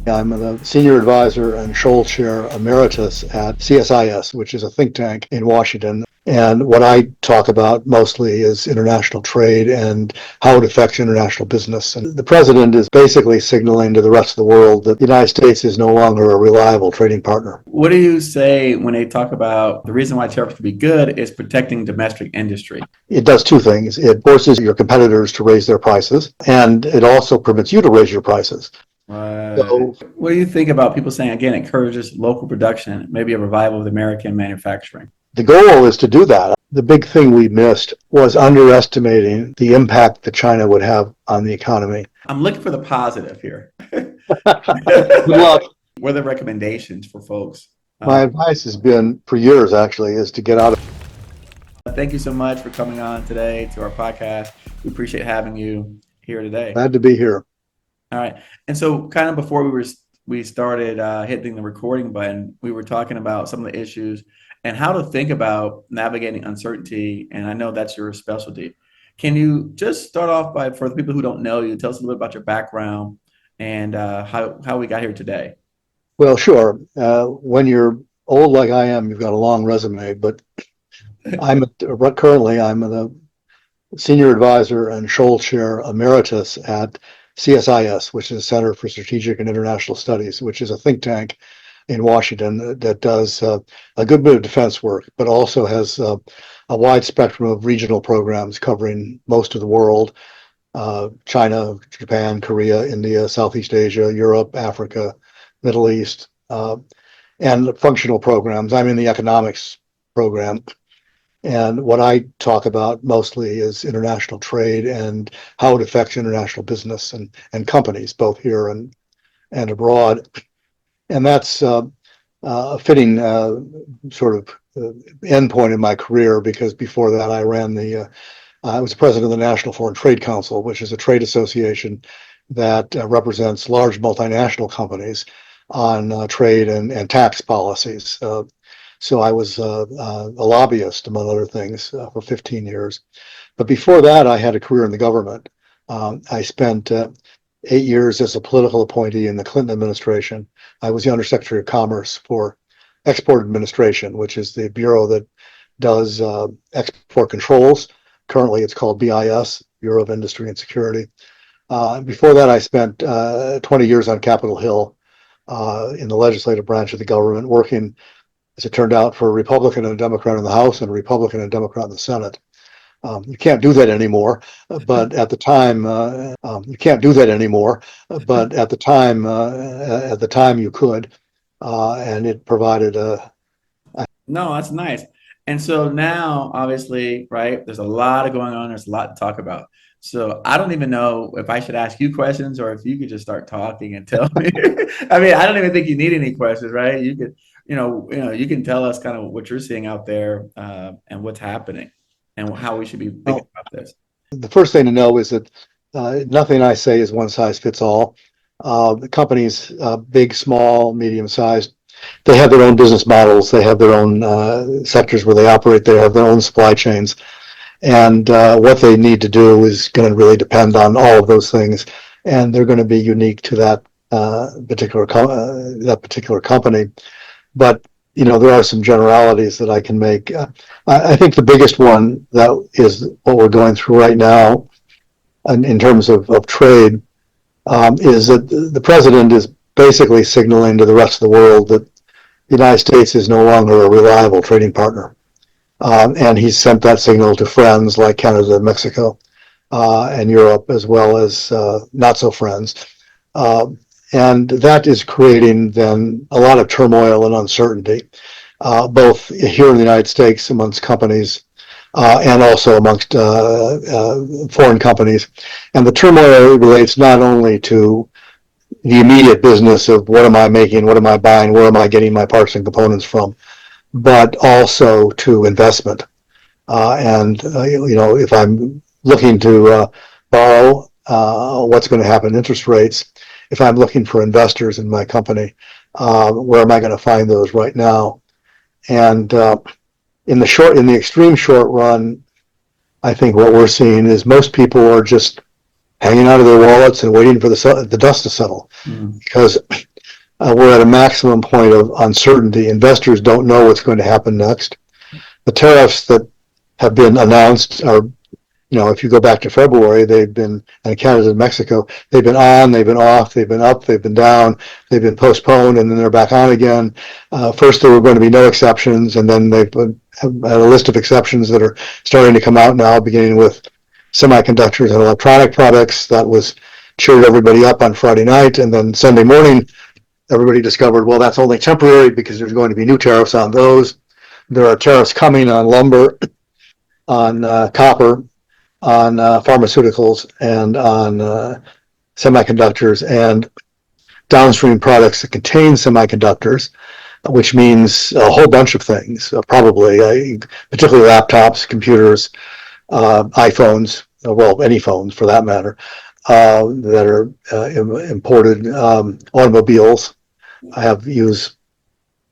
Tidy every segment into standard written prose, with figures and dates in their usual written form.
I'm the senior advisor and Scholl Chair emeritus at CSIS, which is a think tank in Washington. And what I talk about mostly is international trade and how it affects international business. And the president is basically signaling to the rest of the world that the United States is no longer a reliable trading partner. What do you say when they talk about the reason why tariffs can be good is protecting domestic industry? It does two things. It forces your competitors to raise their prices, and it also permits you to raise your prices. So, what do you think about people saying, again, it encourages local production, maybe a revival of American manufacturing? The goal is to do that. The big thing we missed was underestimating the impact that China would have on the economy. I'm looking for the positive here. Good luck. What are the recommendations for folks? My advice has been, for years actually, is to get out of. Thank you so much for coming on today to our podcast. We appreciate having you here today. Glad to be here. All right. And so kind of before we started hitting the recording button, we were talking about some of the issues and how to think about navigating uncertainty. And I know that's your specialty. Can you just start off by, for the people who don't know you, tell us a little bit about your background and how we got here today? Well, sure. When you're old like I am, you've got a long resume, but currently I'm the senior advisor and Scholl Chair emeritus at CSIS, which is the Center for Strategic and International Studies, which is a think tank in Washington that does a good bit of defense work, but also has a wide spectrum of regional programs covering most of the world: China, Japan, Korea, India, Southeast Asia, Europe, Africa, Middle East, and functional programs. I'm in the economics program. And what I talk about mostly is international trade and how it affects international business and companies, both here and abroad. And that's a fitting sort of end point in my career, because before that I was president of the National Foreign Trade Council, which is a trade association that represents large multinational companies on trade and tax policies. So I was a lobbyist, among other things, for 15 years. But before that, I had a career in the government. I spent 8 years as a political appointee in the Clinton administration. I was the Undersecretary of Commerce for Export Administration, which is the bureau that does export controls. Currently, it's called BIS, Bureau of Industry and Security. Before that, I spent 20 years on Capitol Hill in the legislative branch of the government, working, as it turned out, for a Republican and a Democrat in the House and a Republican and a Democrat in the Senate. You can't do that anymore, but at the time, you could, and it provided a. No, that's nice. And so now, obviously, right, there's a lot of going on. There's a lot to talk about. So I don't even know if I should ask you questions or if you could just start talking and tell me. I mean, I don't even think you need any questions, right? You could, you can tell us kind of what you're seeing out there and what's happening and how we should be thinking about this. The first thing to know is that nothing I say is one size fits all. The companies, big, small, medium sized, they have their own business models. They have their own sectors where they operate. They have their own supply chains. And what they need to do is going to really depend on all of those things. And they're going to be unique to that particular company. But, there are some generalities that I can make. I think the biggest one that is what we're going through right now in terms of trade is that the president is basically signaling to the rest of the world that the United States is no longer a reliable trading partner. And he's sent that signal to friends like Canada and Mexico and Europe, as well as not so friends. And that is creating then a lot of turmoil and uncertainty, both here in the United States amongst companies and also amongst foreign companies. And the turmoil relates not only to the immediate business of what am I making, what am I buying, where am I getting my parts and components from, but also to investment. If I'm looking to borrow, what's going to happen to interest rates? If I'm looking for investors in my company, where am I going to find those right now? And in the extreme short run, I think what we're seeing is most people are just hanging out of their wallets and waiting for the dust to settle, because we're at a maximum point of uncertainty. Investors don't know what's going to happen next. The tariffs that have been announced are, if you go back to February, they've been, and Canada and Mexico, they've been on, they've been off, they've been up, they've been down, they've been postponed, and then they're back on again. First, there were going to be no exceptions, and then they've had a list of exceptions that are starting to come out now, beginning with semiconductors and electronic products. That was cheered everybody up on Friday night, and then Sunday morning, everybody discovered, well, that's only temporary because there's going to be new tariffs on those. There are tariffs coming on lumber, on copper, on pharmaceuticals, and on semiconductors and downstream products that contain semiconductors, which means a whole bunch of things, probably, particularly laptops, computers, iPhones, well, any phones for that matter, that are imported, automobiles. I have used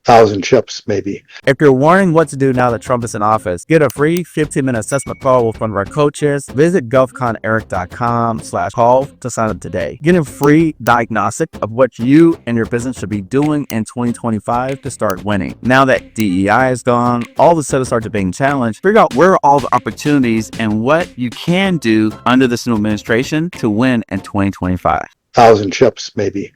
1,000 chips, maybe. If you're wondering what to do now that Trump is in office, get a free 15-minute assessment call with one of our coaches. Visit govconeric.com/call to sign up today. Get a free diagnostic of what you and your business should be doing in 2025 to start winning. Now that DEI is gone, all the set starts being challenged, figure out where are all the opportunities and what you can do under this new administration to win in 2025. 1,000 chips, maybe.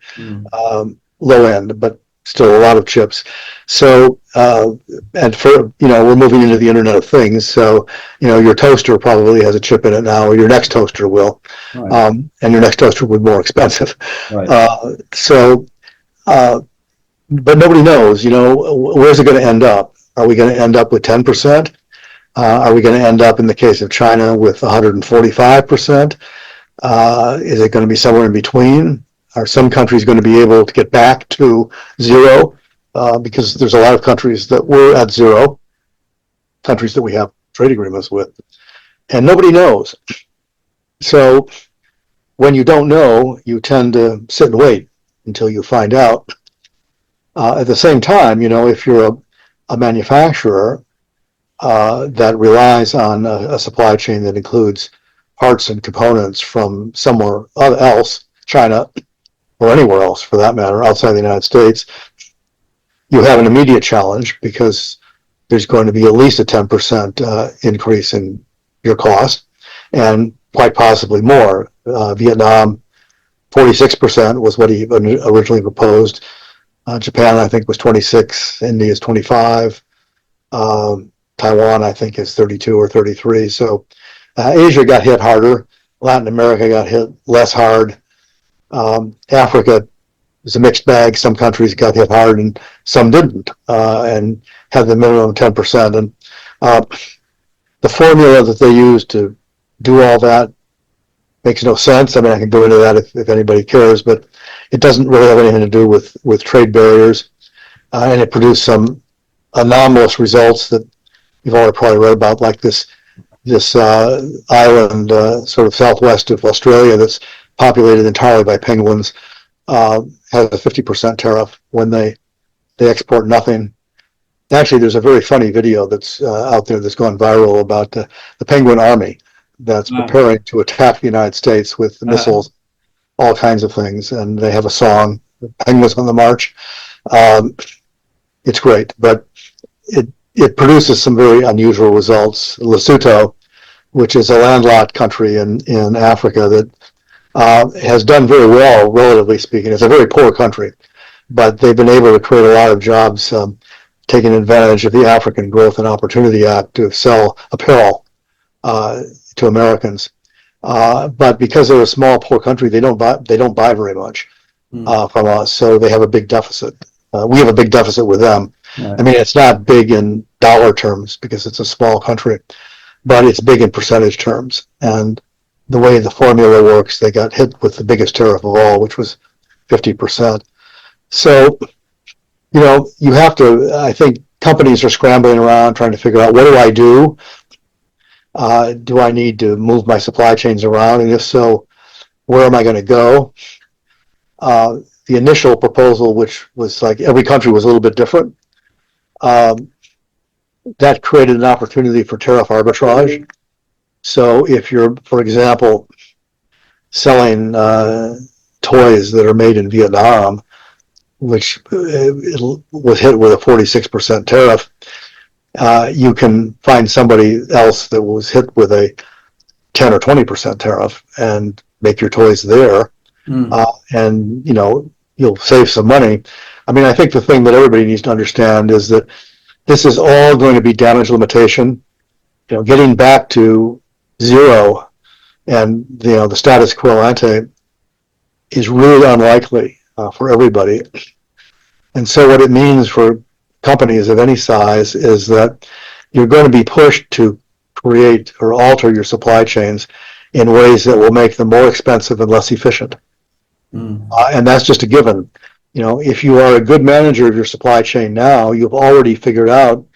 Low end, but still a lot of chips. So, and for, we're moving into the Internet of Things. So, your toaster probably has a chip in it now, or your next toaster will. Right. And your next toaster will be more expensive. Right. But nobody knows, where's it going to end up? Are we going to end up with 10%? Are we going to end up, in the case of China, with 145%? Is it going to be somewhere in between? Are some countries going to be able to get back to zero? Because there's a lot of countries that were at zero, countries that we have trade agreements with, and nobody knows. So when you don't know, you tend to sit and wait until you find out. At the same time, if you're a manufacturer that relies on a supply chain that includes parts and components from somewhere else, China, or anywhere else for that matter, outside the United States, you have an immediate challenge because there's going to be at least a 10% increase in your cost, and quite possibly more. Vietnam, 46% was what he originally proposed. Japan, I think, was 26. India is 25. Taiwan, I think, is 32 or 33. So Asia got hit harder. Latin America got hit less hard. Africa is a mixed bag. Some countries got hit hard and some didn't, and had the minimum 10%. And the formula that they use to do all that makes no sense. I mean, I can go into that if anybody cares, but it doesn't really have anything to do with trade barriers, and it produced some anomalous results that you've already probably read about, like this island sort of southwest of Australia that's populated entirely by penguins, has a 50% tariff when they export nothing. Actually, there's a very funny video that's out there that's gone viral about the penguin army that's preparing to attack the United States with missiles, all kinds of things, and they have a song, "Penguins on the March." It's great, but it produces some very unusual results. Lesotho, which is a landlocked country in Africa that has done very well, relatively speaking. It's a very poor country, but they've been able to create a lot of jobs, taking advantage of the African Growth and Opportunity Act to sell apparel to Americans. But because they're a small, poor country, they don't buy very much from us, so they have a big deficit. We have a big deficit with them. Right. I mean, it's not big in dollar terms because it's a small country, but it's big in percentage terms. And the way the formula works, they got hit with the biggest tariff of all, which was 50%. So, you have to, I think companies are scrambling around trying to figure out, what do I do? Do I need to move my supply chains around? And if so, where am I going to go? The initial proposal, which was like every country was a little bit different, that created an opportunity for tariff arbitrage. So if you're, for example, selling toys that are made in Vietnam, which was hit with a 46% tariff, you can find somebody else that was hit with a 10 or 20% tariff and make your toys there. And, you'll save some money. I mean, I think the thing that everybody needs to understand is that this is all going to be damage limitation. Getting back to zero and, the status quo ante is really unlikely for everybody. And so what it means for companies of any size is that you're going to be pushed to create or alter your supply chains in ways that will make them more expensive and less efficient. And that's just a given. If you are a good manager of your supply chain now, you've already figured out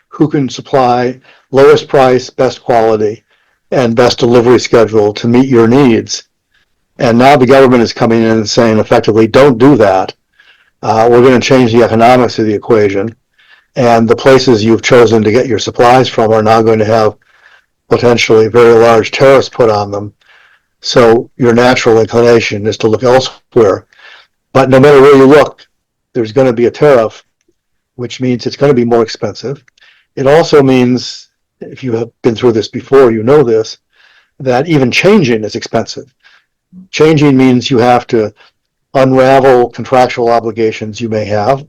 who can supply lowest price, best quality, and best delivery schedule to meet your needs. And now the government is coming in and saying effectively, don't do that. We're going to change the economics of the equation. And the places you've chosen to get your supplies from are now going to have potentially very large tariffs put on them. So your natural inclination is to look elsewhere. But no matter where you look, there's going to be a tariff, which means it's going to be more expensive. It also means, if you have been through this before, you know this, that even changing is expensive. Changing means you have to unravel contractual obligations you may have,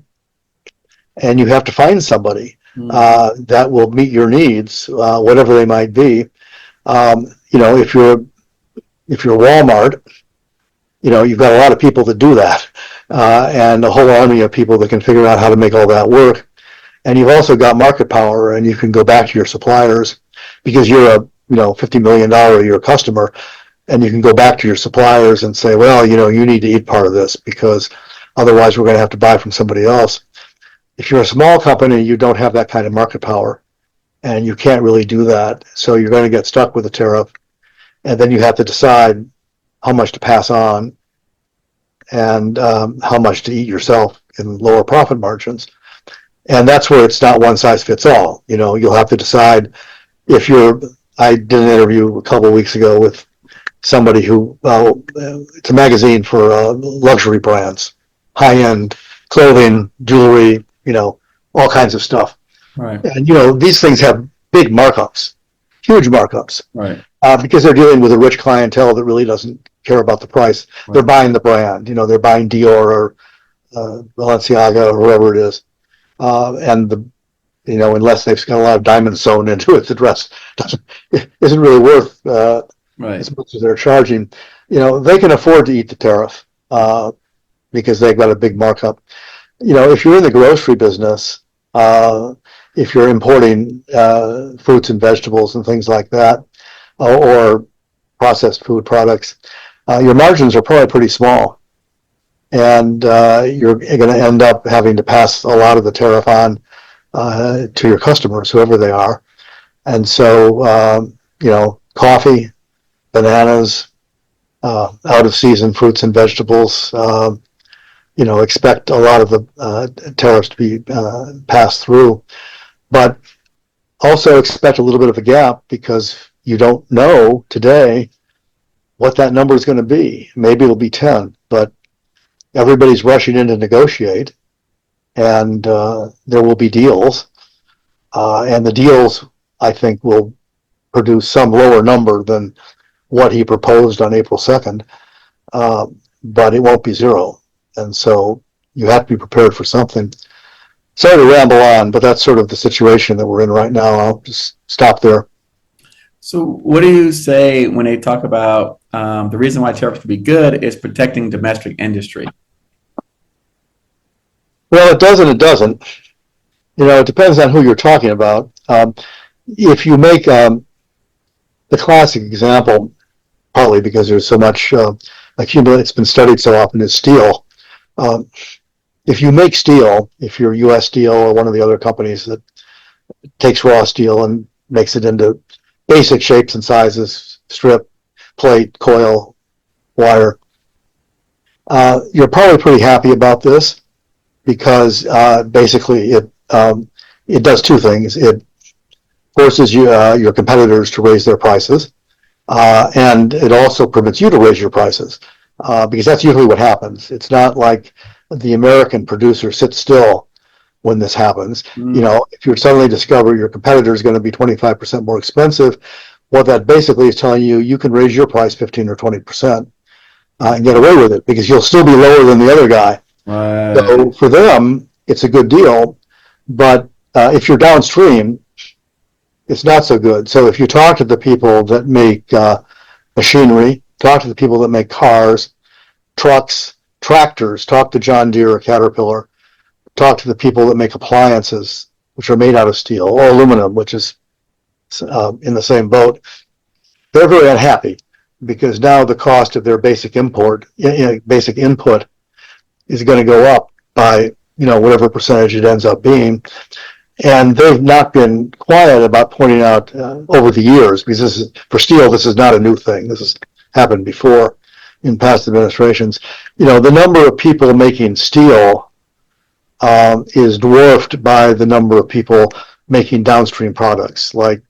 and you have to find somebody that will meet your needs, whatever they might be. If you're Walmart, you've got a lot of people that do that, and a whole army of people that can figure out how to make all that work. And you've also got market power, and you can go back to your suppliers because you're a $50 million a year customer, and you can go back to your suppliers and say, well, you need to eat part of this because otherwise we're going to have to buy from somebody else. If you're a small company, you don't have that kind of market power, and you can't really do that. So you're going to get stuck with a tariff, and then you have to decide how much to pass on and how much to eat yourself in lower profit margins. And that's where it's not one size fits all. You'll have to decide I did an interview a couple of weeks ago with somebody who, it's a magazine for luxury brands, high-end clothing, jewelry, all kinds of stuff. Right. And, these things have big markups, huge markups. Right. Because they're dealing with a rich clientele that really doesn't care about the price. Right. They're buying the brand, they're buying Dior or Balenciaga or whoever it is. Unless they've got a lot of diamonds sewn into it, the dress isn't really worth as much as they're charging. They can afford to eat the tariff because they've got a big markup. If you're in the grocery business, if you're importing fruits and vegetables and things like that, or processed food products, your margins are probably pretty small. And you're going to end up having to pass a lot of the tariff on to your customers, whoever they are. And so, coffee, bananas, out of season fruits and vegetables, expect a lot of the tariffs to be passed through. But also expect a little bit of a gap because you don't know today what that number is going to be. Maybe it'll be 10, but everybody's rushing in to negotiate, and there will be deals. And the deals, I think, will produce some lower number than what he proposed on April 2nd, but it won't be zero. And so you have to be prepared for something. Sorry to ramble on, but that's sort of the situation that we're in right now. I'll just stop there. So what do you say when they talk about the reason why tariffs could be good is protecting domestic industry? Well, it does and it doesn't. It depends on who you're talking about. If you make the classic example, partly because there's so much it's been studied so often, is steel. If you make steel, if you're US Steel or one of the other companies that takes raw steel and makes it into basic shapes and sizes, strip, plate, coil, wire, you're probably pretty happy about this because basically it does two things. It forces your competitors to raise their prices, and it also permits you to raise your prices because that's usually what happens. It's not like the American producer sit still when this happens. If you suddenly discover your competitor is going to be 25% more expensive, what that basically is telling you, you can raise your price 15 or 20% and get away with it because you'll still be lower than the other guy. Right. So for them, it's a good deal. But if you're downstream, it's not so good. So if you talk to the people that make machinery, talk to the people that make cars, trucks, tractors, talk to John Deere or Caterpillar, talk to the people that make appliances, which are made out of steel, or aluminum, which is in the same boat. They're very unhappy because now the cost of their basic input is going to go up by whatever percentage it ends up being. And they've not been quiet about pointing out over the years, because for steel, this is not a new thing. This has happened before in past administrations. The number of people making steel is dwarfed by the number of people making downstream products, like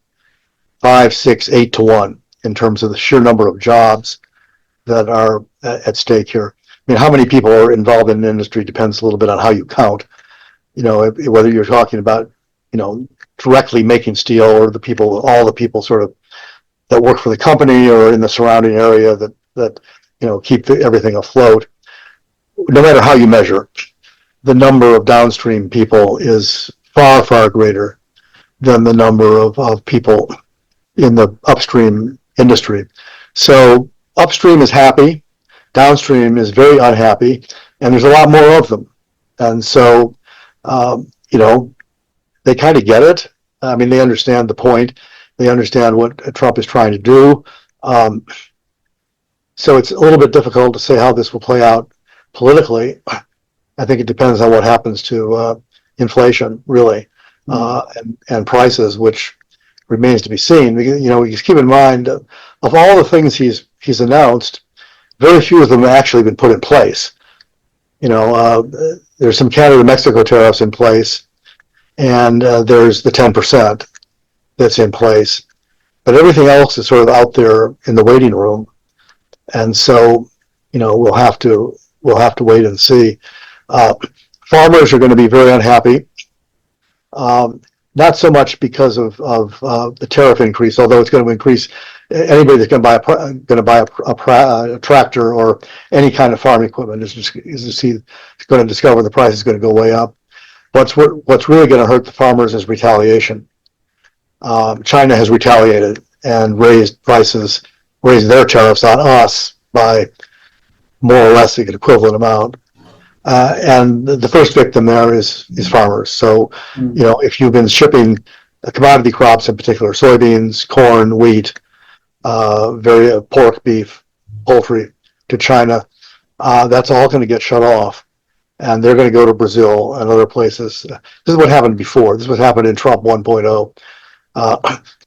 5, 6, 8 to 1 in terms of the sheer number of jobs that are at stake here. I mean, how many people are involved in an industry depends a little bit on how you count. Whether you're talking about, directly making steel, or all the people sort of that work for the company or in the surrounding area that keep everything afloat. No matter how you measure, the number of downstream people is far, far greater than the number of people in the upstream industry. So upstream is happy, downstream is very unhappy, and there's a lot more of them. And so, they kind of get it. I mean, they understand the point. They understand what Trump is trying to do. So it's a little bit difficult to say how this will play out politically. I think it depends on what happens to inflation, really, and prices, which remains to be seen. You keep in mind, of all the things he's announced, very few of them have actually been put in place. There's some Canada-Mexico tariffs in place, and there's the 10% that's in place. But everything else is sort of out there in the waiting room. And so, we'll have to wait and see. Farmers are going to be very unhappy. Not so much because of the tariff increase, although it's going to increase. Anybody that's going to buy a tractor or any kind of farm equipment is going to discover the price is going to go way up. What's really going to hurt the farmers is retaliation. China has retaliated and raised their tariffs on us by more or less an equivalent amount. And the first victim there is farmers. So, if you've been shipping commodity crops, in particular soybeans, corn, wheat, pork, beef, poultry, to China, that's all going to get shut off, and they're going to go to Brazil and other places. This is what happened before. This is what happened in Trump 1.0.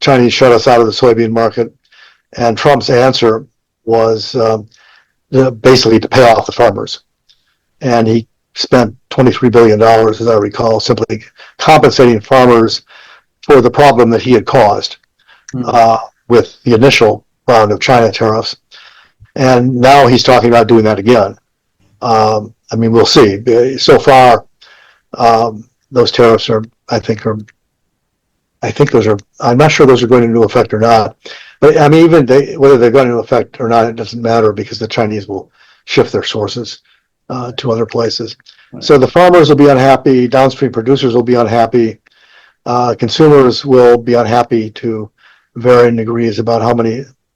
Chinese shut us out of the soybean market, and Trump's answer was basically to pay off the farmers. And he spent $23 billion, as I recall, simply compensating farmers for the problem that he had caused with the initial round of China tariffs. And now he's talking about doing that again. I mean, we'll see. So far, those tariffs I'm not sure those are going into effect or not. But I mean, whether they're going into effect or not, it doesn't matter, because the Chinese will shift their sources to other places. Right. So the farmers will be unhappy, downstream producers will be unhappy, consumers will be unhappy to varying degrees about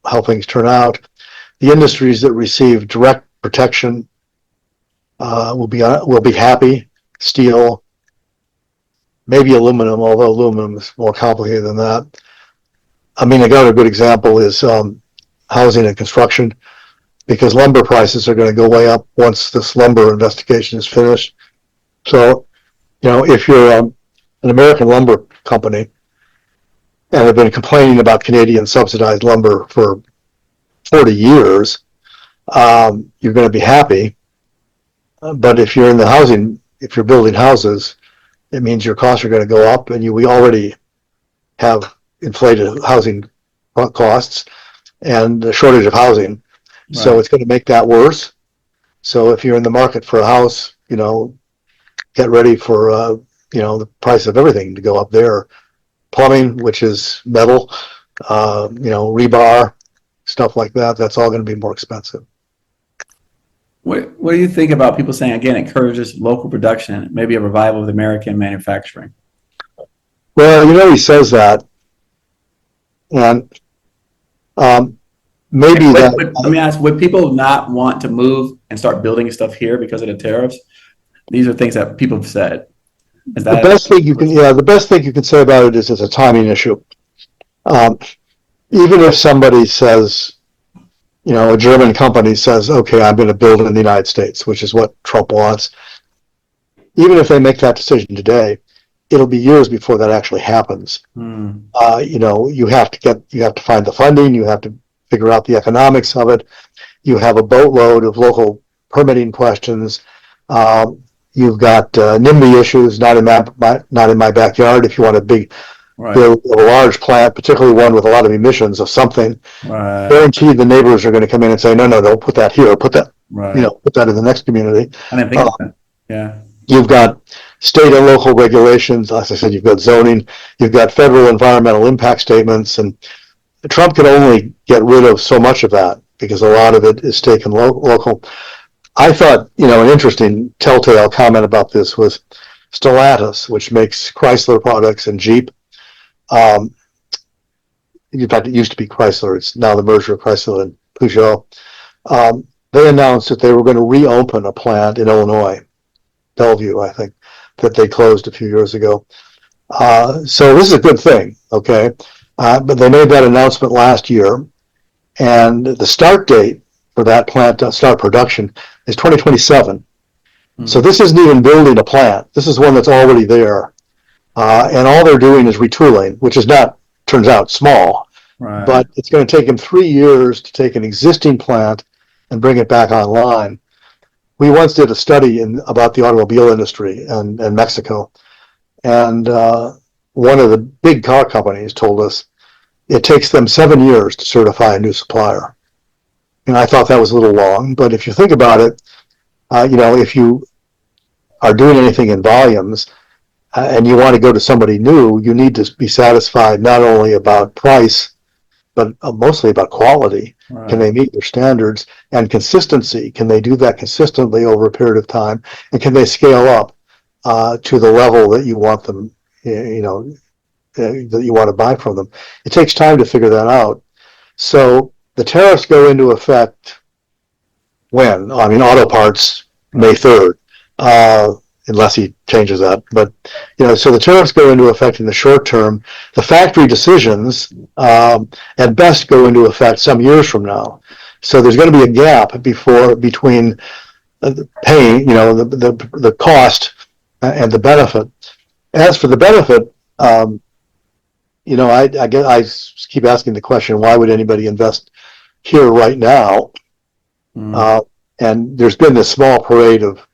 how things turn out. The industries that receive direct protection will be happy. Steel, maybe aluminum, although aluminum is more complicated than that. I mean, a good example is housing and construction, because lumber prices are going to go way up once this lumber investigation is finished. So, if you're an American lumber company and have been complaining about Canadian subsidized lumber for 40 years, you're going to be happy. But if you're if you're building houses, it means your costs are going to go up, and we already have inflated housing costs and a shortage of housing. Right. So it's going to make that worse. So if you're in the market for a house, get ready for, the price of everything to go up there. Plumbing, which is metal, rebar, stuff like that. That's all going to be more expensive. What do you think about people saying, again, encourages local production, maybe a revival of American manufacturing? Well, he says that, and maybe that. Let me ask: would people not want to move and start building stuff here because of the tariffs? These are things that people have said. Is that the best thing you can say about it is it's a timing issue. Even if somebody says, a German company says, okay, I'm going to build in the United States, which is what Trump wants. Even if they make that decision today, it'll be years before that actually happens. You have to find the funding. You have to figure out the economics of it. You have a boatload of local permitting questions. You've got NIMBY issues, not in my backyard. If you want a build a large plant, particularly one with a lot of emissions of something, guaranteed the neighbors are going to come in and say, no, don't put that here, put that, put that in the next community. I didn't think of that. Yeah. You've got state and local regulations. As I said, you've got zoning, you've got federal environmental impact statements, and Trump can only get rid of so much of that because a lot of it is state and local. I thought, an interesting telltale comment about this was Stellantis, which makes Chrysler products and Jeep. In fact, it used to be Chrysler. It's now the merger of Chrysler and Peugeot. They announced that they were going to reopen a plant in Illinois, Bellevue, I think, that they closed a few years ago. So this is a good thing, okay? But they made that announcement last year, and the start date for that plant to start production is 2027. So this isn't even building a plant. This is one that's already there. And all they're doing is retooling, which is not, turns out, small. But it's going to take them 3 years to take an existing plant and bring it back online. We once did a study about the automobile industry in Mexico. And one of the big car companies told us it takes them 7 years to certify a new supplier. And I thought that was a little long, but if you think about it, if you are doing anything in volumes and you want to go to somebody new, you need to be satisfied not only about price, but mostly about quality. Can they meet their standards and consistency? Can they do that consistently over a period of time? And can they scale up to the level that you want them, that you want to buy from them? It takes time to figure that out. So the tariffs go into effect when? I mean, auto parts, May 3rd, unless he changes that. But, so the tariffs go into effect in the short term. The factory decisions, at best, go into effect some years from now. So there's going to be a gap between paying, the cost and the benefit. As for the benefit, I keep asking the question, why would anybody invest here right now? And there's been this small parade of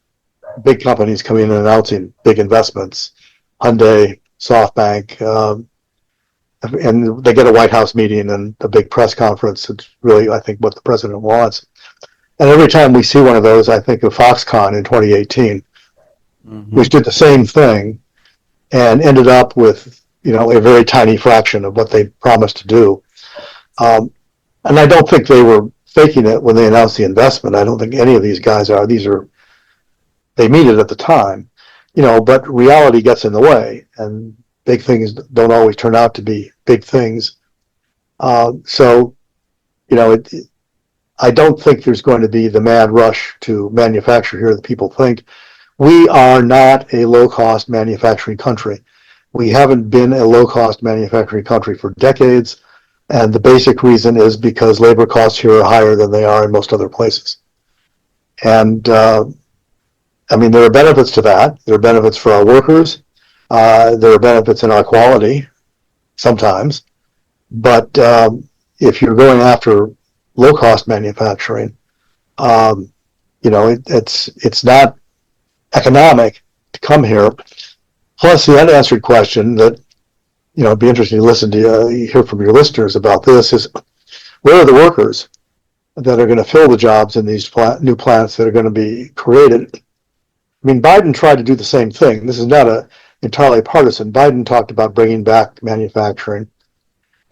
big companies coming in and announcing big investments, Hyundai, SoftBank, and they get a White House meeting and a big press conference. It's really, I think, what the president wants. And every time we see one of those, I think of Foxconn in 2018, which did the same thing and ended up with, a very tiny fraction of what they promised to do. And I don't think they were faking it when they announced the investment. I don't think any of these guys are. They mean it at the time, but reality gets in the way, and big things don't always turn out to be big things. So, I don't think there's going to be the mad rush to manufacture here that people think. We are not a low-cost manufacturing country. We haven't been a low-cost manufacturing country for decades, and the basic reason is because labor costs here are higher than they are in most other places. And there are benefits to that. There are benefits for our workers. There are benefits in our quality sometimes. But if you're going after low-cost manufacturing, it's not economic to come here. Plus, the unanswered question that it'd be interesting to listen to hear from your listeners about this is, where are the workers that are going to fill the jobs in these new plants that are going to be created? I mean, Biden tried to do the same thing. This is not entirely partisan. Biden talked about bringing back manufacturing,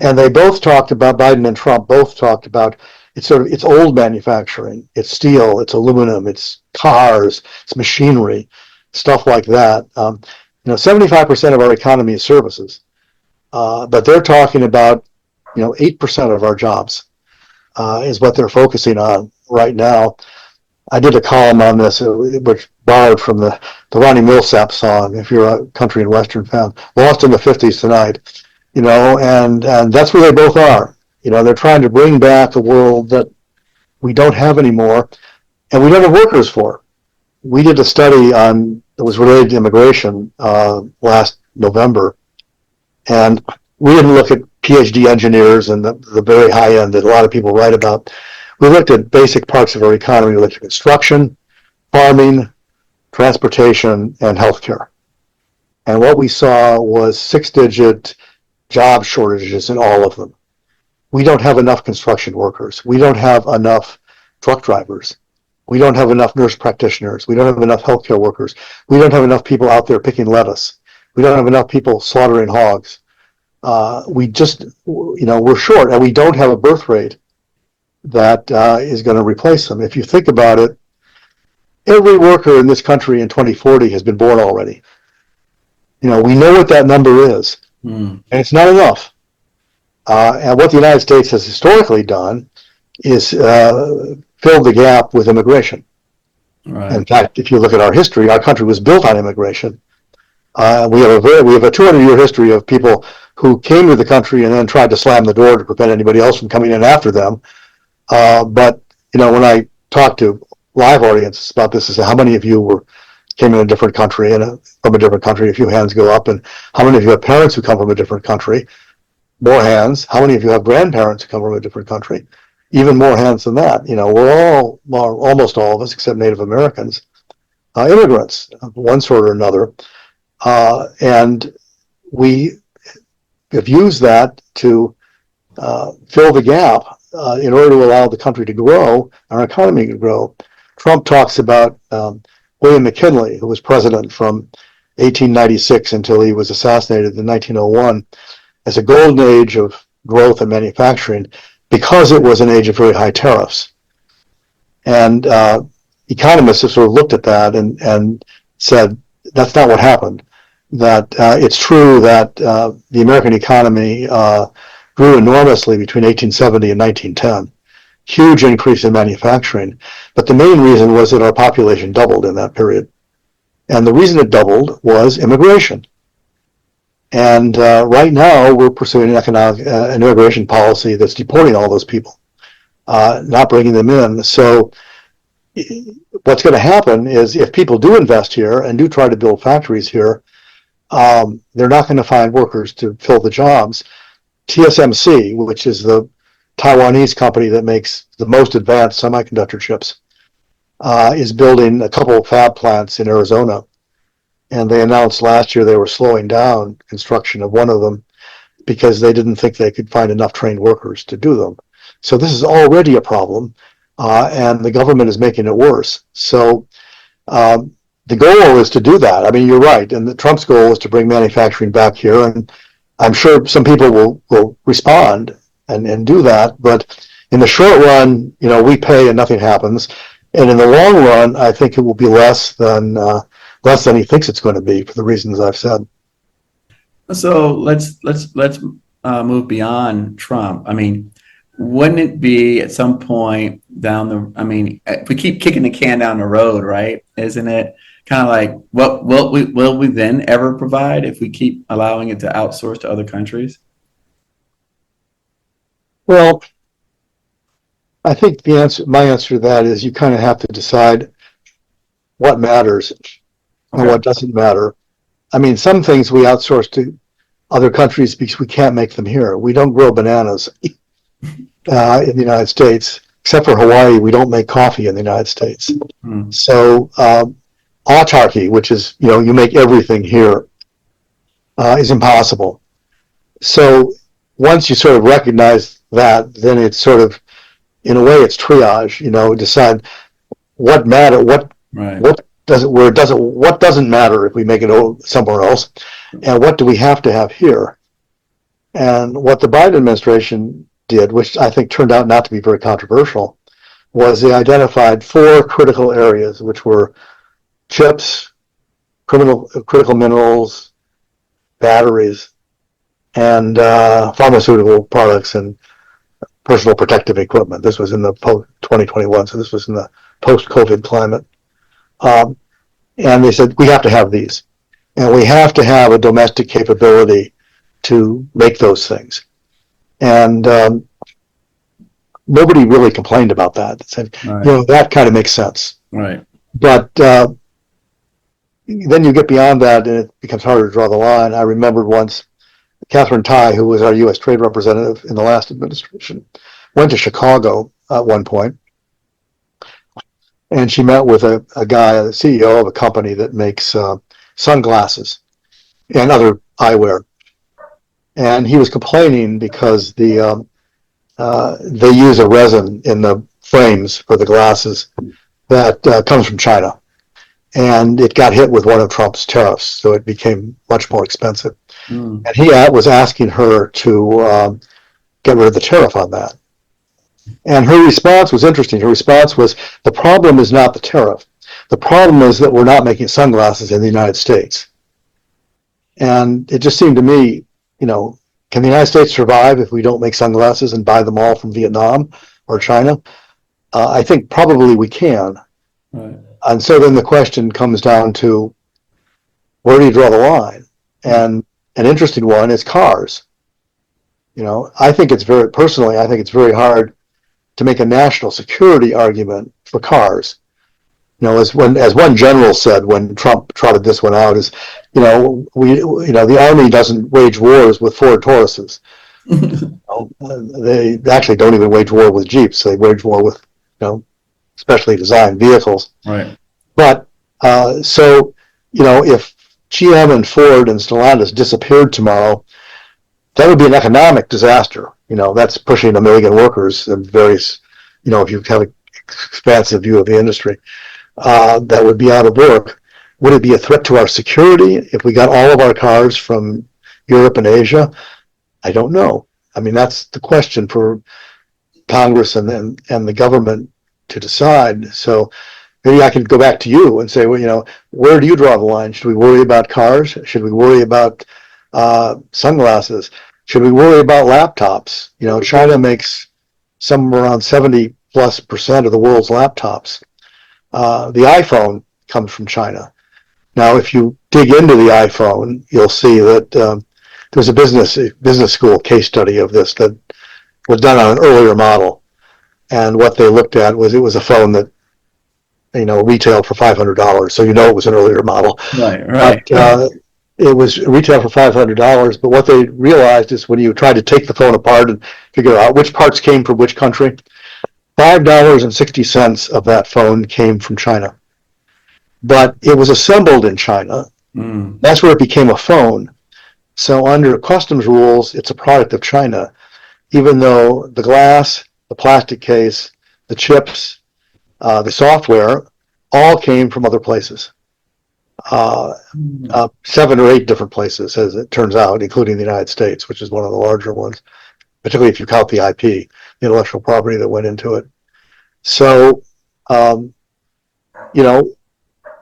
and Biden and Trump both talked about it's old manufacturing. It's steel, it's aluminum, it's cars, it's machinery, stuff like that. 75% of our economy is services, but they're talking about 8% of our jobs is what they're focusing on right now. I did a column on this, which borrowed from the Ronnie Millsap song, if you're a country and western fan, Lost in the 50s Tonight, and that's where they both are. They're trying to bring back a world that we don't have anymore, and we don't have workers for. We did a study that was related to immigration last November, and we didn't look at PhD engineers and the very high end that a lot of people write about. We looked at basic parts of our economy. We looked at construction, farming, transportation, and healthcare. And what we saw was 6-digit job shortages in all of them. We don't have enough construction workers. We don't have enough truck drivers. We don't have enough nurse practitioners. We don't have enough healthcare workers. We don't have enough people out there picking lettuce. We don't have enough people slaughtering hogs. We're short, and we don't have a birth rate that is going to replace them. If you think about it, every worker in this country in 2040 has been born already. We know what that number is, and it's not enough. And what the United States has historically done is fill the gap with immigration. Right. In fact, if you look at our history, our country was built on immigration. We have a 200-year history of people who came to the country and then tried to slam the door to prevent anybody else from coming in after them. But when I talk to live audiences about this, I say, how many of you came in a different country and from a different country? A few hands go up. And how many of you have parents who come from a different country? More hands. How many of you have grandparents who come from a different country? Even more hands than that. Almost all of us, except Native Americans, immigrants of one sort or another. And we have used that to fill the gap in order to allow the country to grow, our economy to grow. Trump talks about William McKinley, who was president from 1896 until he was assassinated in 1901, as a golden age of growth and manufacturing because it was an age of very high tariffs. And economists have sort of looked at that and said, that's not what happened. That it's true that the American economy grew enormously between 1870 and 1910. Huge increase in manufacturing. But the main reason was that our population doubled in that period. And the reason it doubled was immigration. And right now we're pursuing an immigration policy that's deporting all those people, not bringing them in. So what's going to happen is if people do invest here and do try to build factories here, they're not going to find workers to fill the jobs. TSMC, which is the Taiwanese company that makes the most advanced semiconductor chips, is building a couple of fab plants in Arizona. And they announced last year they were slowing down construction of one of them because they didn't think they could find enough trained workers to do them. So this is already a problem, and the government is making it worse. So the goal is to do that. I mean, you're right. And Trump's goal is to bring manufacturing back here. And I'm sure some people will respond and do that. But in the short run, we pay and nothing happens. And in the long run, I think it will be less than he thinks it's going to be for the reasons I've said. So let's move beyond Trump. I mean, wouldn't it be at some point if we keep kicking the can down the road, right? Isn't it kind of like what will we then ever provide if we keep allowing it to outsource to other countries? Well, I think my answer to that is you kind of have to decide what matters and what doesn't matter. I mean, some things we outsource to other countries because we can't make them here. We don't grow bananas in the United States, except for Hawaii. We don't make coffee in the United States. So autarky, which is, you make everything here, is impossible. So once you sort of recognize that, then it's sort of, in a way, it's triage, decide what what doesn't matter if we make it somewhere else, and what do we have to have here? And what the Biden administration did, which I think turned out not to be very controversial, was they identified 4 critical areas, which were chips, critical minerals, batteries, and pharmaceutical products and personal protective equipment. This was in the post-2021, so this was in the post-COVID climate. And they said, we have to have these. And we have to have a domestic capability to make those things. And nobody really complained about that. They said, Right. that kind of makes sense. Right. But then you get beyond that and it becomes harder to draw the line. I remembered once Catherine Tai, who was our U.S. trade representative in the last administration, went to Chicago at one point, and she met with a guy, the CEO of a company that makes sunglasses and other eyewear. And he was complaining because they use a resin in the frames for the glasses that comes from China. And it got hit with one of Trump's tariffs, so it became much more expensive. And he was asking her to get rid of the tariff on that. And her response was interesting. Her response was, the problem is not the tariff. The problem is that we're not making sunglasses in the United States. And it just seemed to me, can the United States survive if we don't make sunglasses and buy them all from Vietnam or China? I think probably we can. Right. And so then the question comes down to, where do you draw the line? And an interesting one is cars. I think it's very hard to make a national security argument for cars. As one general said when Trump trotted this one out, is, the Army doesn't wage wars with Ford Tauruses. They actually don't even wage war with Jeeps. They wage war with, specially designed vehicles. Right. But if GM and Ford and Stellantis disappeared tomorrow, that would be an economic disaster. That's pushing 1 million workers and various, if you have an expansive view of the industry, that would be out of work. Would it be a threat to our security if we got all of our cars from Europe and Asia? I don't know. I mean, that's the question for Congress and the government to decide. So maybe I can go back to you and say, well, where do you draw the line? Should we worry about cars? Should we worry about sunglasses? Should we worry about laptops? China makes somewhere around 70+% of the world's laptops. The iPhone comes from China. Now, if you dig into the iPhone, you'll see that there's a business school case study of this that was done on an earlier model. And what they looked at was, it was a phone that, retailed for $500. So it was an earlier model. Right. But, it was retailed for $500, but what they realized is when you tried to take the phone apart and figure out which parts came from which country, $5.60 of that phone came from China. But it was assembled in China. That's where it became a phone. So under customs rules, it's a product of China, even though the glass, the plastic case, the chips, the software, all came from other places. 7 or 8 different places, as it turns out, including the United States, which is one of the larger ones, particularly if you count the IP, the intellectual property that went into it. So,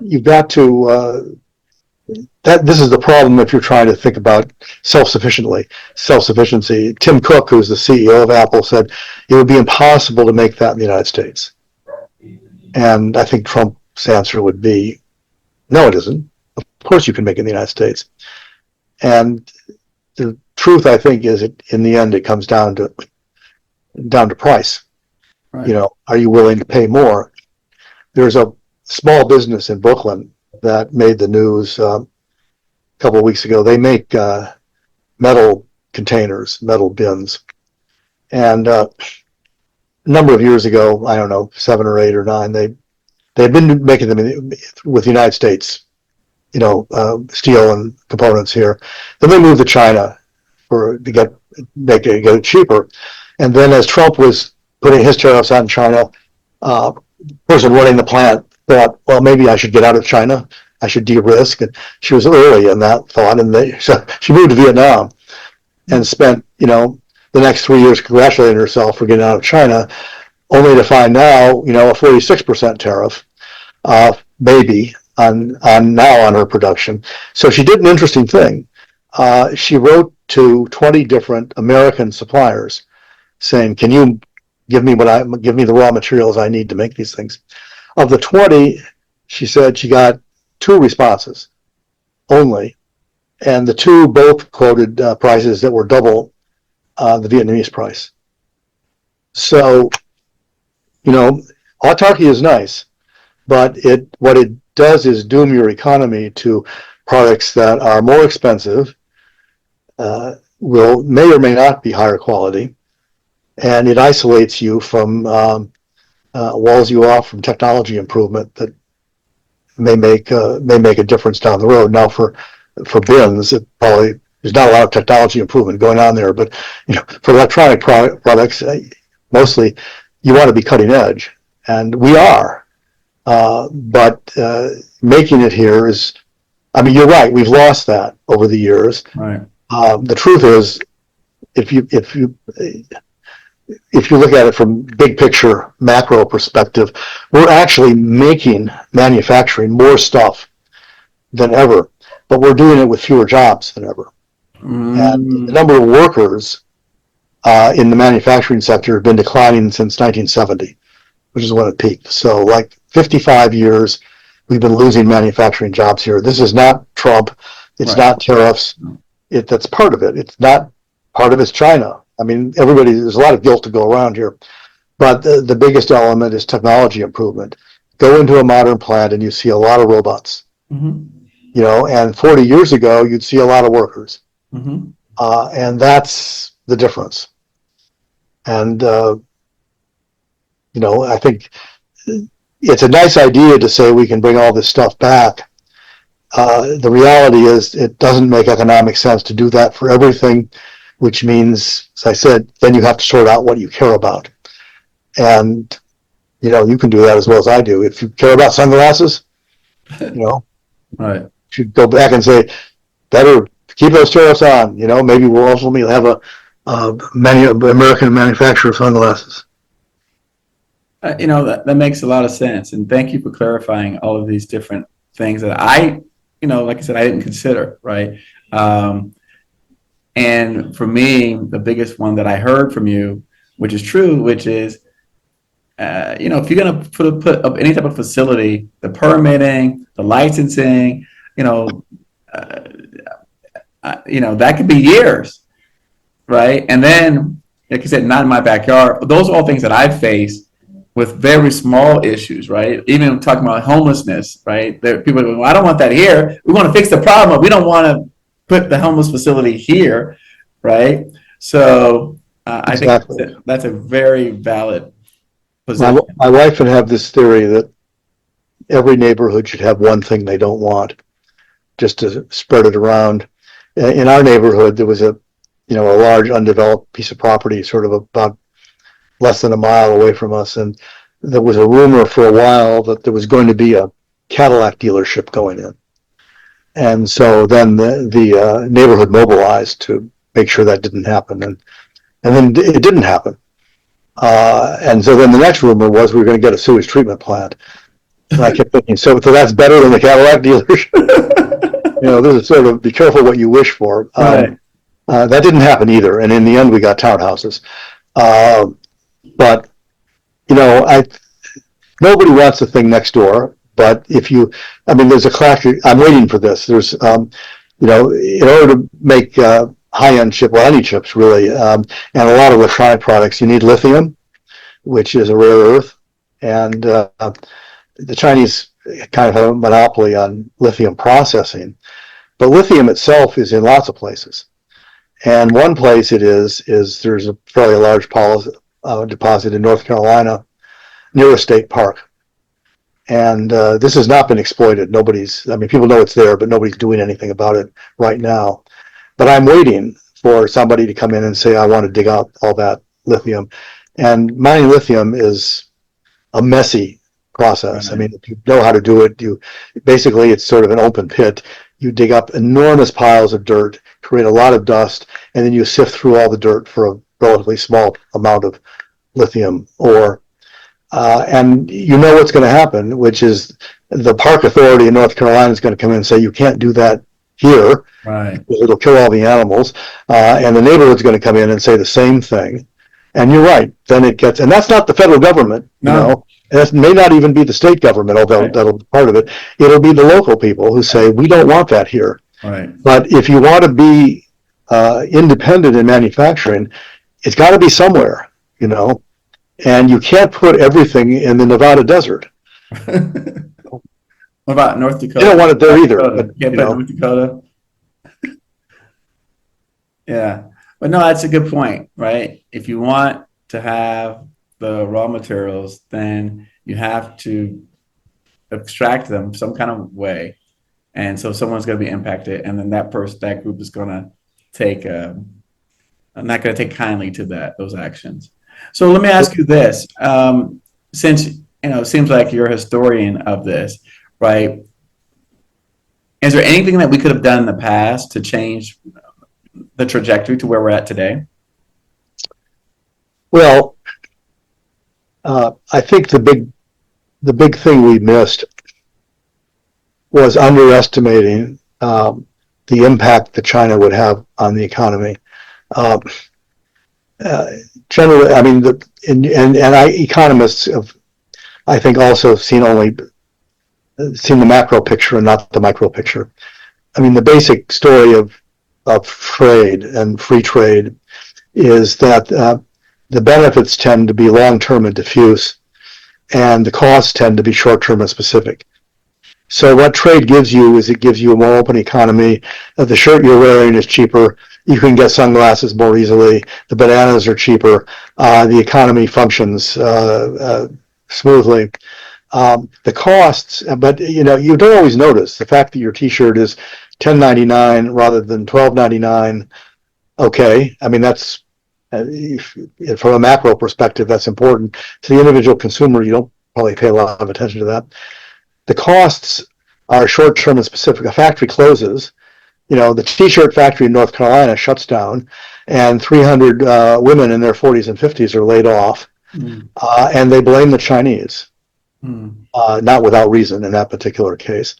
you've got to, this is the problem if you're trying to think about self-sufficiency. Tim Cook, who's the CEO of Apple, said it would be impossible to make that in the United States. And I think Trump's answer would be, no, it isn't. Of course you can make it in the United States. And the truth, I think, is in the end, it comes down to price. Right. Are you willing to pay more? There's a small business in Brooklyn that made the news a couple of weeks ago. They make metal containers, metal bins. And a number of years ago, I don't know, 7 or 8 or 9, they had been making them with the United States, steel and components here. Then they moved to China to get it cheaper. And then as Trump was putting his tariffs on China, person running the plant thought, well, maybe I should get out of China. I should de-risk. And she was early in that thought. And so she moved to Vietnam and spent, the next 3 years congratulating herself for getting out of China, only to find now, a 46% tariff, maybe on now on her production. So she did an interesting thing. She wrote to 20 different American suppliers saying, "Can you give me the raw materials I need to make these things?" Of the 20, she said she got 2 responses only, and the 2 both quoted prices that were double the Vietnamese price. So, autarky is nice, but what it does is doom your economy to products that are more expensive, may or may not be higher quality, and it isolates you from walls you off from technology improvement that may make a difference down the road. Now, for bins, it probably there's not a lot of technology improvement going on there, but for electronic products, mostly you want to be cutting edge, and we are. But making it here is, you're right. We've lost that over the years. Right. The truth is, if you look at it from big picture macro perspective, we're actually manufacturing more stuff than ever, but we're doing it with fewer jobs than ever. And the number of workers in the manufacturing sector have been declining since 1970, which is when it peaked. So like 55 years, we've been losing manufacturing jobs here. This is not Trump. It's not tariffs. That's part of it. It's not part of it's China. There's a lot of guilt to go around here, but the biggest element is technology improvement. Go into a modern plant and you see a lot of robots, and 40 years ago, you'd see a lot of workers. And that's the difference. And, I think it's a nice idea to say we can bring all this stuff back. The reality is it doesn't make economic sense to do that for everything, which means, as I said, then you have to sort out what you care about. And, you can do that as well as I do. If you care about sunglasses, right. you should go back and say, better keep those tariffs on. Maybe we'll ultimately have many American manufacturer of sunglasses. That makes a lot of sense. And thank you for clarifying all of these different things that I, like I said, I didn't consider, right? And for me, the biggest one that I heard from you, which is true, which is, if you're going to put up any type of facility, the permitting, the licensing, that could be years, right? And then, like I said, not in my backyard. Those are all things that I've faced with very small issues, right? Even talking about homelessness, right? There people go, well, I don't want that here. We want to fix the problem, but we don't want to put the homeless facility here, right? So Exactly. I think that's a very valid position. My wife would have this theory that every neighborhood should have one thing they don't want, just to spread it around. In our neighborhood, there was a large undeveloped piece of property, sort of about less than a mile away from us, and there was a rumor for a while that there was going to be a Cadillac dealership going in, and so then the neighborhood mobilized to make sure that didn't happen, and then it didn't happen, and so then the next rumor was we were going to get a sewage treatment plant, and I kept thinking, so that's better than the Cadillac dealership. This is sort of be careful what you wish for. Right. That didn't happen either, and in the end we got townhouses. But nobody wants the thing next door. But there's a classic. I'm waiting for this. There's, in order to make high-end any chips really, and a lot of electronic products, you need lithium, which is a rare earth, and the Chinese kind of have a monopoly on lithium processing. But lithium itself is in lots of places, and one place it is there's a fairly large deposit in North Carolina near a state park. And this has not been exploited. People know it's there, but nobody's doing anything about it right now. But I'm waiting for somebody to come in and say, I want to dig out all that lithium. And mining lithium is a messy process. I Right. mean, if you know how to do it, basically it's sort of an open pit. You dig up enormous piles of dirt, create a lot of dust, and then you sift through all the dirt for a relatively small amount of lithium ore. And you know what's going to happen, which is the Park Authority in North Carolina is going to come in and say, you can't do that here. Right. It'll kill all the animals. And the neighborhood's going to come in and say the same thing. And you're right. Then it gets, and that's not the federal government, you No. know. That may not even be the state government, although Right. that'll be part of it. It'll be the local people who say, we don't want that here. Right. But if you want to be independent in manufacturing, it's got to be somewhere, you know. And you can't put everything in the Nevada desert. What about North Dakota? They don't want it there North either. Dakota. But, Can't you put know, North Dakota. Yeah. But no, that's a good point, right? If you want to have the raw materials, then you have to extract them some kind of way. And so someone's going to be impacted, and then that group is going to take, I'm not going to take kindly to those actions. So let me ask you this: since it seems like you're a historian of this, right? Is there anything that we could have done in the past to change the trajectory to where we're at today? well, I think the big thing we missed was underestimating the impact that China would have on the economy. Generally, I mean, economists have, I think, also seen the macro picture and not the micro picture. I mean, the basic story of trade and free trade is that the benefits tend to be long-term and diffuse, and the costs tend to be short-term and specific. So what trade gives you is it gives you a more open economy. The shirt you're wearing is cheaper. You can get sunglasses more easily. The bananas are cheaper. The economy functions smoothly. The costs, but you don't always notice the fact that your T-shirt is $10.99 rather than $12.99. Okay, I mean that's from a macro perspective, that's important. To the individual consumer, you don't probably pay a lot of attention to that. The costs are short-term and specific. A factory closes, the T-shirt factory in North Carolina shuts down, and 300 women in their 40s and 50s are laid off, and they blame the Chinese, not without reason in that particular case.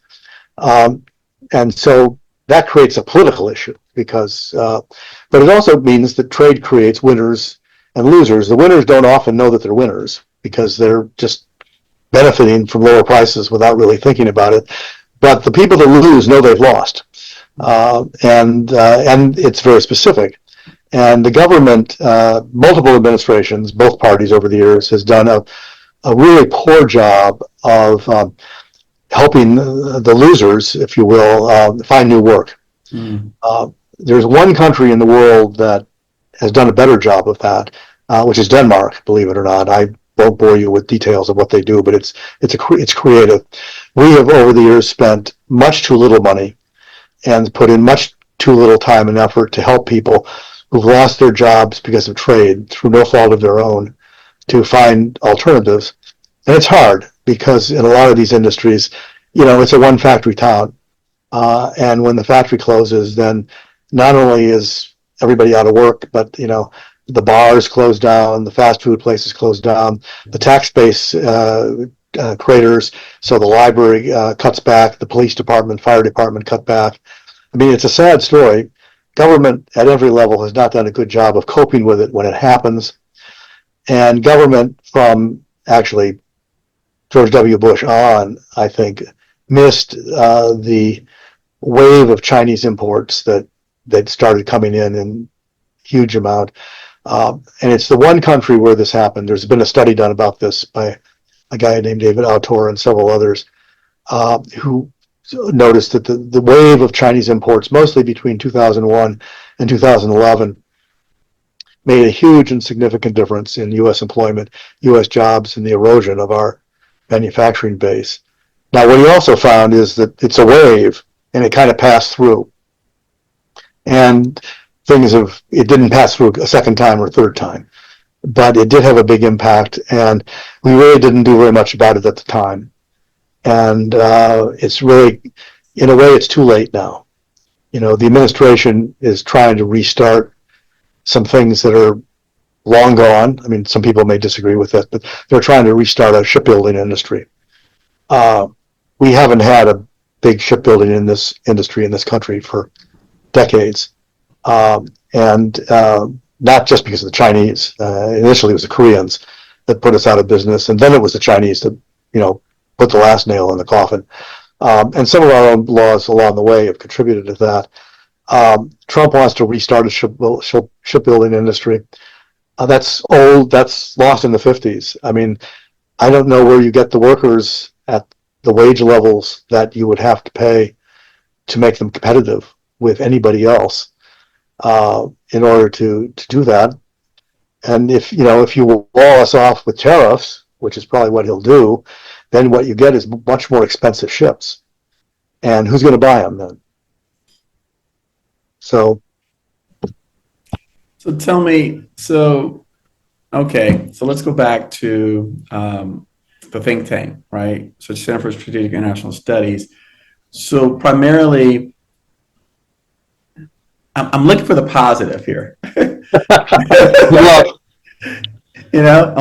And so that creates a political issue because, but it also means that trade creates winners and losers. The winners don't often know that they're winners because they're just benefiting from lower prices without really thinking about it. But the people that lose know they've lost. And it's very specific. And the government, multiple administrations, both parties over the years, has done a really poor job of helping the losers, if you will, find new work. There's one country in the world that has done a better job of that, which is Denmark, believe it or not. I won't bore you with details of what they do, but it's creative. We have over the years spent much too little money and put in much too little time and effort to help people who've lost their jobs because of trade through no fault of their own to find alternatives. And it's hard because in a lot of these industries, it's a one factory town. And when the factory closes, then not only is everybody out of work, but, the bars close down, the fast food places close down, the tax base craters, so the library cuts back, the police department, fire department cut back. I mean, it's a sad story. Government at every level has not done a good job of coping with it when it happens. And government from actually George W. Bush on, I think, missed the wave of Chinese imports that started coming in huge amount. And it's the one country where this happened. There's been a study done about this by a guy named David Autor and several others who noticed that the wave of Chinese imports, mostly between 2001 and 2011, made a huge and significant difference in U.S. employment, U.S. jobs, and the erosion of our manufacturing base. Now, what he also found is that it's a wave, and it kind of passed through. And it didn't pass through a second time or third time. but it did have a big impact, and we really didn't do very much about it at the time. And it's really, in a way, it's too late now. The administration is trying to restart some things that are long gone. I mean, some people may disagree with it, but they're trying to restart a shipbuilding industry. We haven't had a big shipbuilding in this industry in this country for decades, and not just because of the Chinese. Initially, it was the Koreans that put us out of business, and then it was the Chinese that, put the last nail in the coffin. And some of our own laws along the way have contributed to that. Trump wants to restart a shipbuilding industry. That's old. That's lost in the 50s. I mean, I don't know where you get the workers at the wage levels that you would have to pay to make them competitive with anybody else in order to do that. And if you wall us off with tariffs, which is probably what he'll do, then what you get is much more expensive ships. And who's going to buy them then? So tell me, okay, so let's go back to the think tank, right? So Center for Strategic International Studies. So primarily, I'm looking for the positive here. I'm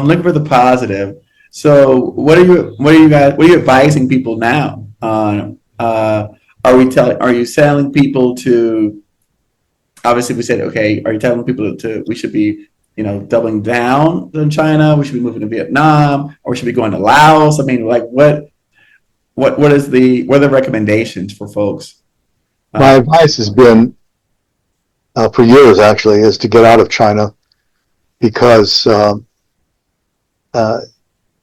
looking for the positive. So what are you advising people now on? Are you telling people to, obviously we said, okay, are you telling people we should be, doubling down on China, we should be moving to Vietnam, or we should be going to Laos? I mean, like what are the recommendations for folks? My advice has been, for years actually, is to get out of China, because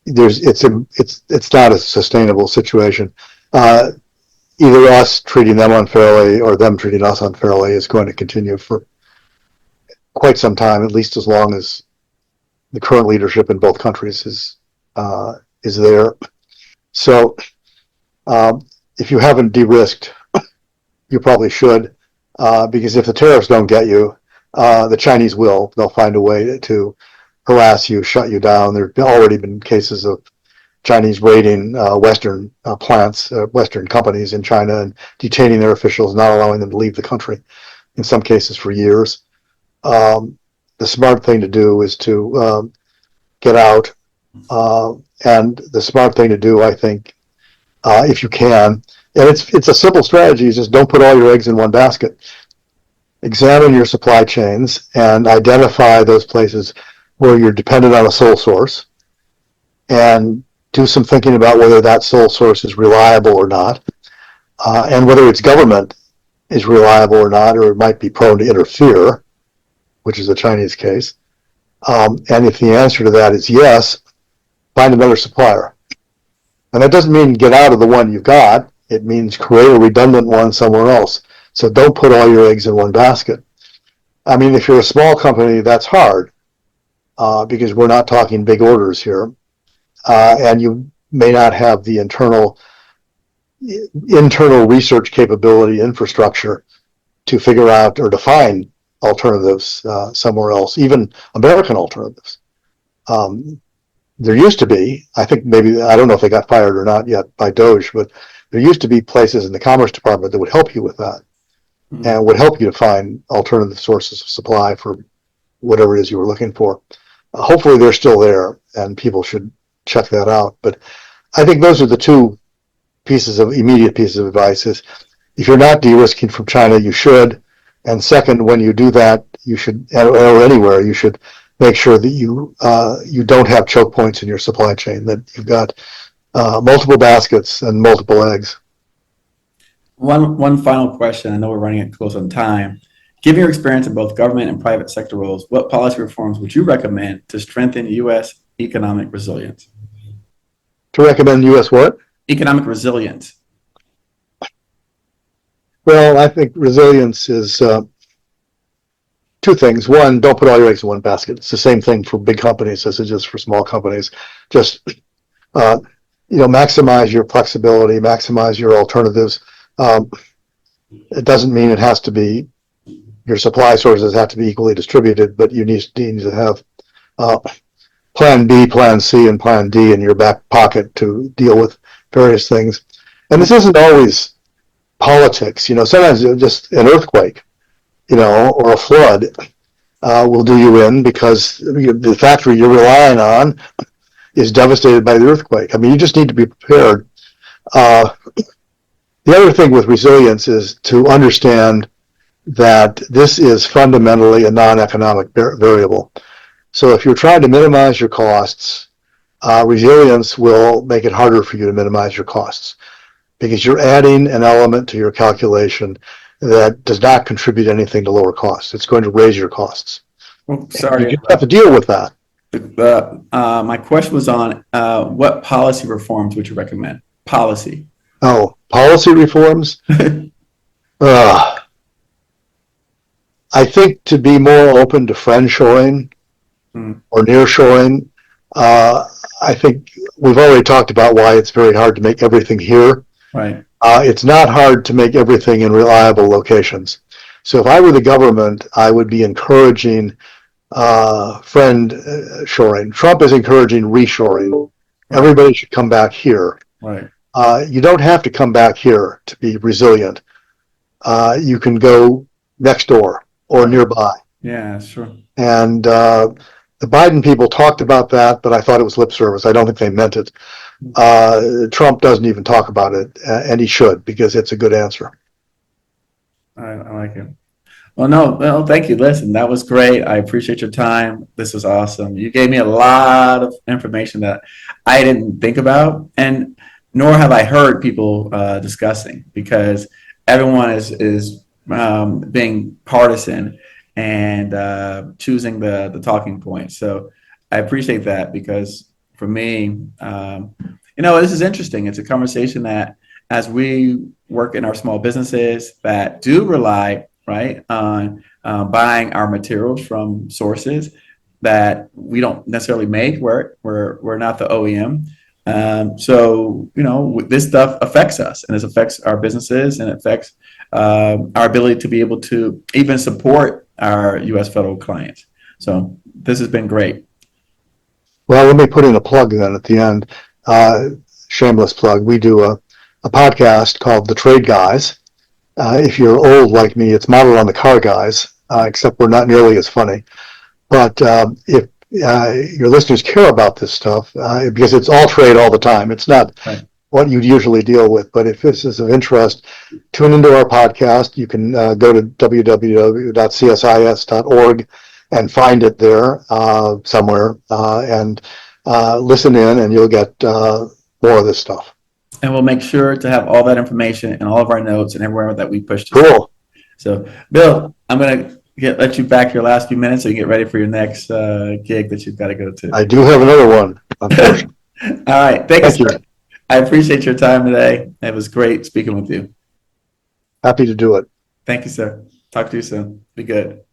it's not a sustainable situation. Either us treating them unfairly or them treating us unfairly is going to continue for quite some time, at least as long as the current leadership in both countries is there. So if you haven't de-risked, you probably should, because if the tariffs don't get you, the Chinese will. They'll find a way to harass you, shut you down. There have already been cases of Chinese raiding Western plants, Western companies in China, and detaining their officials, not allowing them to leave the country, in some cases for years. The smart thing to do is to get out, and the smart thing to do, I think, if you can, and it's a simple strategy, is just don't put all your eggs in one basket. Examine your supply chains and identify those places where you're dependent on a sole source, and do some thinking about whether that sole source is reliable or not, and whether its government is reliable or not, or it might be prone to interfere, which is the Chinese case. And if the answer to that is yes, find another supplier. And that doesn't mean get out of the one you've got. It means create a redundant one somewhere else. So don't put all your eggs in one basket. I mean, if you're a small company, that's hard, because we're not talking big orders here. And you may not have the internal research capability, infrastructure, to figure out or to find alternatives somewhere else, even American alternatives. There used to be, I think maybe, I don't know if they got fired or not yet by Doge, but there used to be places in the Commerce Department that would help you with that, and would help you to find alternative sources of supply for whatever it is you were looking for. Hopefully they're still there, and people should check that out. But I think those are the two immediate pieces of advice. Is if you're not de-risking from China, you should. And second, when you do that, you should, or anywhere, you should make sure that you don't have choke points in your supply chain, that you've got multiple baskets and multiple eggs. One final question. I know we're running it close on time. Given your experience in both government and private sector roles, what policy reforms would you recommend to strengthen U.S. economic resilience? To recommend U.S. what? Economic resilience. Well, I think resilience is two things. One, don't put all your eggs in one basket. It's the same thing for big companies as it is for small companies. Just maximize your flexibility, maximize your alternatives. It doesn't mean it has to be, your supply sources have to be equally distributed, but you need to have uh, plan B, plan C, and plan D in your back pocket to deal with various things. And this isn't always politics. Sometimes just an earthquake, or a flood will do you in because the factory you're relying on is devastated by the earthquake. I mean, you just need to be prepared. The other thing with resilience is to understand that this is fundamentally a non-economic variable. So if you're trying to minimize your costs, resilience will make it harder for you to minimize your costs because you're adding an element to your calculation that does not contribute anything to lower costs. It's going to raise your costs. Well, sorry. You have to deal with that. My question was on what policy reforms would you recommend? Policy. Oh, policy reforms? I think to be more open to friendshoring or nearshoring. I think we've already talked about why it's very hard to make everything here. Right. It's not hard to make everything in reliable locations. So if I were the government, I would be encouraging friend shoring. Trump is encouraging reshoring. Right. Everybody should come back here. Right. You don't have to come back here to be resilient. You can go next door or nearby. Yeah, sure. And the Biden people talked about that, but I thought it was lip service. I don't think they meant it. Trump doesn't even talk about it, and he should, because it's a good answer. I like it. Well, no, thank you. Listen, that was great. I appreciate your time. This was awesome. You gave me a lot of information that I didn't think about, and nor have I heard people discussing, because everyone is being partisan and choosing the talking point. So I appreciate that, because for me, this is interesting. It's a conversation that, as we work in our small businesses that do rely on buying our materials from sources that we don't necessarily make, we're not the OEM. So this stuff affects us, and it affects our businesses, and it affects our ability to be able to even support our U.S. federal clients. So this has been great. Well, let me put in a plug then at the end. Shameless plug. We do a podcast called The Trade Guys. If you're old like me, it's modeled on the Car Guys, except we're not nearly as funny. But if your listeners care about this stuff, because it's all trade all the time, it's not what you'd usually deal with. But if this is of interest, tune into our podcast. You can go to www.csis.org and find it there somewhere, and listen in, and you'll get more of this stuff. And we'll make sure to have all that information in all of our notes and everywhere that we push. Cool. So, Bill, I'm going to let you back your last few minutes so you get ready for your next gig that you've got to go to. I do have another one, unfortunately. All right. Thank you. I appreciate your time today. It was great speaking with you. Happy to do it. Thank you, sir. Talk to you soon. Be good.